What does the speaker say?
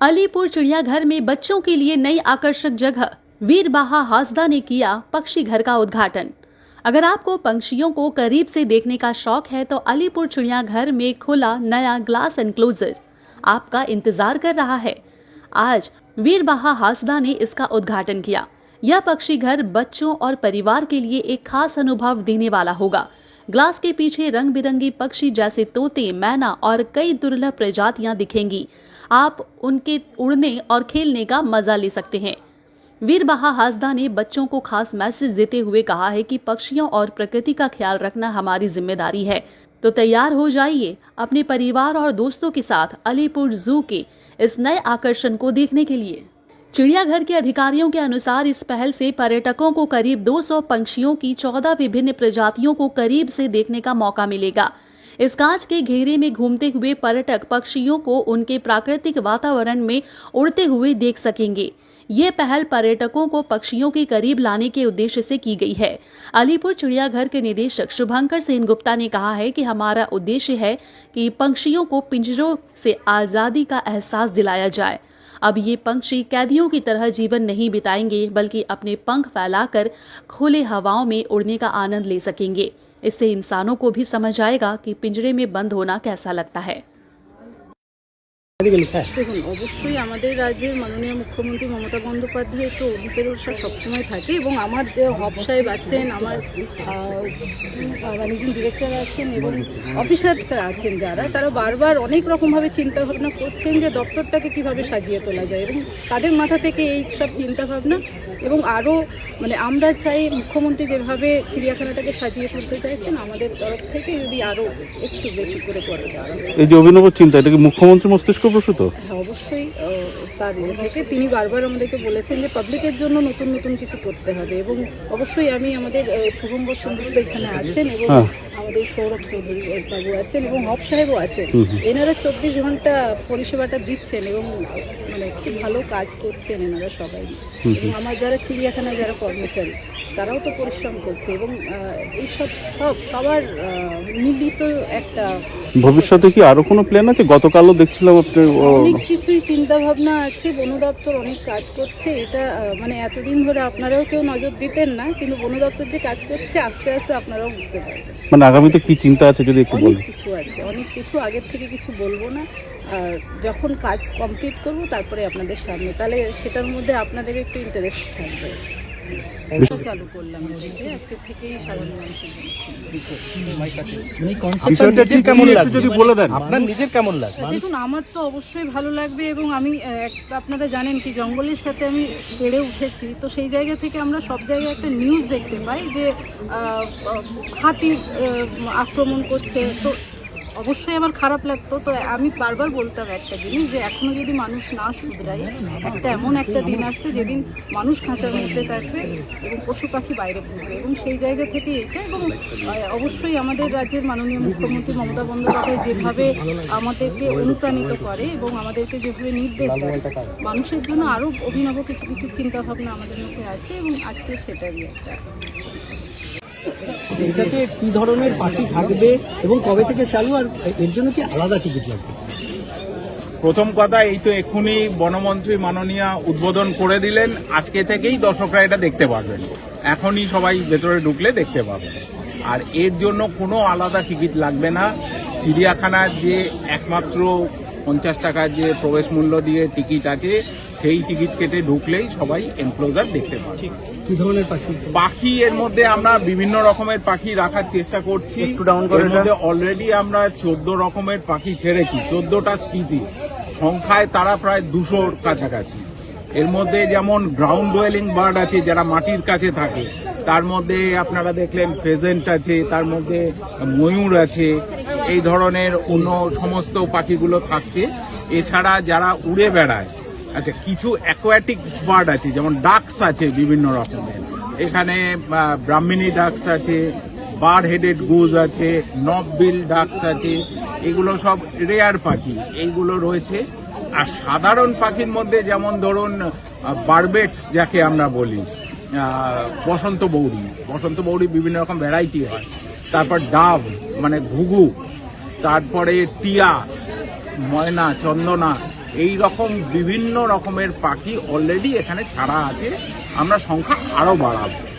अलीपुर चिड़ियाघर में बच्चों के लिए नई आकर्षक जगह वीरबाहा हासदा ने किया पक्षी घर का उद्घाटन। अगर आपको पंछियों को करीब से देखने का शौक है तो अलीपुर चिड़ियाघर में खुला नया ग्लास एनक्लोजर आपका इंतजार कर रहा है। आज वीरबाहा हासदा ने इसका उद्घाटन किया। यह पक्षी घर बच्चों और परिवार के लिए एक खास अनुभव देने वाला होगा। ग्लास के पीछे रंग बिरंगी पक्षी जैसे तोते, मैना और कई दुर्लभ प्रजातियां दिखेंगी। आप उनके उड़ने और खेलने का मजा ले सकते हैं। वीरबाहा हासदा ने बच्चों को खास मैसेज देते हुए कहा है कि पक्षियों और प्रकृति का ख्याल रखना हमारी जिम्मेदारी है। तो तैयार हो जाइए अपने परिवार और दोस्तों के साथ अलीपुर जू के इस नए आकर्षण को देखने के लिए। चिड़ियाघर के अधिकारियों के अनुसार इस पहल से पर्यटकों को करीब 200 पंछियों की 14 विभिन्न प्रजातियों को करीब से देखने का मौका मिलेगा। इस कांच के घेरे में घूमते हुए पर्यटक पक्षियों को उनके प्राकृतिक वातावरण में उड़ते हुए देख सकेंगे। ये पहल पर्यटकों को पक्षियों के करीब लाने के उद्देश्य से की गई है। अलीपुर चिड़ियाघर के निदेशक शुभंकर सेनगुप्ता ने कहा है कि हमारा उद्देश्य है कि पंछियों को पिंजरों से आजादी का एहसास दिलाया जाए। अब ये पंछी कैदियों की तरह जीवन नहीं बिताएंगे, बल्कि अपने पंख फैलाकर खुले हवाओं में उड़ने का आनंद ले सकेंगे। इससे इंसानों को भी समझ आएगा कि पिंजरे में बंद होना कैसा लगता है। দেখুন, অবশ্যই আমাদের রাজ্যের মাননীয় মুখ্যমন্ত্রী মমতা বন্দ্যোপাধ্যায় একটু অভিপ্রেরণা সবসময় থাকে এবং আমার যে হব সাহেব আছেন, আমার ম্যানেজিং ডিরেক্টর আছেন এবং অফিসাররা আছেন যারা, তারা বারবার অনেক রকমভাবে চিন্তাভাবনা করছেন যে দপ্তরটাকে কিভাবে সাজিয়ে তোলা যায় এবং তাদের মাথা থেকে এই সব চিন্তাভাবনা এবং আরও আমরা চাই মুখ্যমন্ত্রী যেভাবে চিড়িয়াখানাটাকে সাজিয়ে তুলতে চাইছেন, আমাদের তরফ থেকে যদি আরও একটু বেশি করে করে দেওয়া হয়। এই যে অভিনব চিন্তা, এটা কি মুখ্যমন্ত্রী মস্তিষ্ক প্রসূত? হ্যাঁ, অবশ্যই তার থেকে তিনি বারবার আমাদেরকে বলেছেন যে পাবলিকের জন্য নতুন নতুন কিছু করতে হবে এবং অবশ্যই আমি আমাদের শুভঙ্কর সেনগুপ্ত এখানে আছেন এবং আমাদের সৌরভ চৌধুরী বাবু আছেন এবং হব সাহেবও আছেন। এনারা 24 ঘন্টা পরিষেবাটা দিচ্ছেন এবং খুব ভালো কাজ করছেন এনারা সবাই। এবং আমার যারা চিড়িয়াখানায় যারা কর্মচারী তারাও তো পরিশ্রম করছে এবং এইসব সবার মিলিত একটা। ভবিষ্যতে কি আরো কোনো প্ল্যান আছে? গতকালও দেখছিলাম আপনি অনেক কিছুই চিন্তা ভাবনা আছে। বন দপ্তর অনেক কাজ করছে। এটা এতদিন ধরে আপনারাও কেউ নজর দিতেন না, কিন্তু বন দপ্তর যে কাজ করছে আস্তে আস্তে আপনারাও বুঝতে পারবেন। আগামীতে কি চিন্তা আছে যদি একটু বলেন। অনেক কিছু আছে, অনেক কিছু। আগের থেকে কিছু বলবো না, যখন কাজ কমপ্লিট করব তারপরে আপনাদের সামনে, তাহলে সেটার মধ্যে আপনাদের একটু ইন্টারেস্ট থাকবে। চালু করলাম আজকে থেকেই সাধারণ মানুষের জন্য। দেখুন, আমার তো অবশ্যই ভালো লাগবে এবং আমি আপনারা জানেন কি জঙ্গলের সাথে আমি বেড়ে উঠেছি, তো সেই জায়গা থেকে আমরা সব জায়গায় একটা নিউজ দেখতে পাই যে হাতি আক্রমণ করছে, তো অবশ্যই আমার খারাপ লাগতো। তো আমি বারবার বলতাম একটা জিনিস যে এখনো যদি মানুষ না শুধরায়, এমন একটা দিন আসছে যেদিন মানুষ খাঁচার মধ্যে থাকবে এবং পশু পাখি বাইরে ঘুরবে এবং সেই জায়গা থেকে এটা। এবং অবশ্যই আমাদের রাজ্যের মাননীয় মুখ্যমন্ত্রী মমতা বন্দ্যোপাধ্যায় যেভাবে আমাদেরকে অনুপ্রাণিত করে এবং আমাদেরকে যেভাবে নির্দেশ দেয়, মানুষের জন্য আরও অভিনব কিছু কিছু চিন্তাভাবনা আমাদের মধ্যে আছে এবং আজকে সেটারই একটা। এটাতে কি ধরনের পাখি থাকবে এবং কবে থেকে চালু, আর এর জন্য কি আলাদা টিকিট লাগছে? প্রথম কথা, এই তো এক্ষুনি বনমন্ত্রী মাননীয় উদ্বোধন করে দিলেন। আজকে থেকেই দর্শকরা এটা দেখতে পারবেন, এখনই সবাই ভেতরে ঢুকলে দেখতে পাবেন। আর এর জন্য কোনো আলাদা টিকিট লাগবে না। চিড়িয়াখানার যে একমাত্র 50 টাকার যে প্রবেশ মূল্য দিয়ে টিকিট আছে, সেই টিকিট কেটে ঢুকলেই সবাই এনক্লোজার দেখতে পাবে। কি ধরনের পাখি এর মধ্যে আমরা বিভিন্ন রকমের পাখি রাখার চেষ্টা করছি। অলরেডি আমরা 14 রকমের পাখি ছেড়েছি, 14টা স্পিসিস। সংখ্যায় তারা প্রায় 200-র কাছাকাছি। এর মধ্যে যেমন গ্রাউন্ড ডোয়েলিং বার্ড আছে যারা মাটির কাছে থাকে, তার মধ্যে আপনারা দেখলেন ফেজেন্ট আছে, তার মধ্যে ময়ূর আছে, এই ধরনের অন্য সমস্ত পাখিগুলো থাকছে। এছাড়া যারা উড়ে বেড়ায়, আচ্ছা, কিছু অ্যাকোয়াটিক বার্ড আছে, যেমন ডাকস আছে বিভিন্ন রকমের। এখানে ব্রাহ্মিণী ডাকস আছে, বার হেডেড গুজ আছে, নববিল ডাকস আছে। এগুলো সব রেয়ার পাখি, এইগুলো রয়েছে। আর সাধারণ পাখির মধ্যে যেমন ধরুন বারবেটস যাকে আমরা বলি, বসন্ত বৌরি বিভিন্ন রকম ভ্যারাইটি হয়। তারপর ডাব ঘুঘু, তারপরে টিয়া, ময়না, চন্দনা, এই রকম বিভিন্ন রকমের পাখি অলরেডি এখানে ছাড়া আছে, আমরা সংখ্যা আরো বাড়াবো।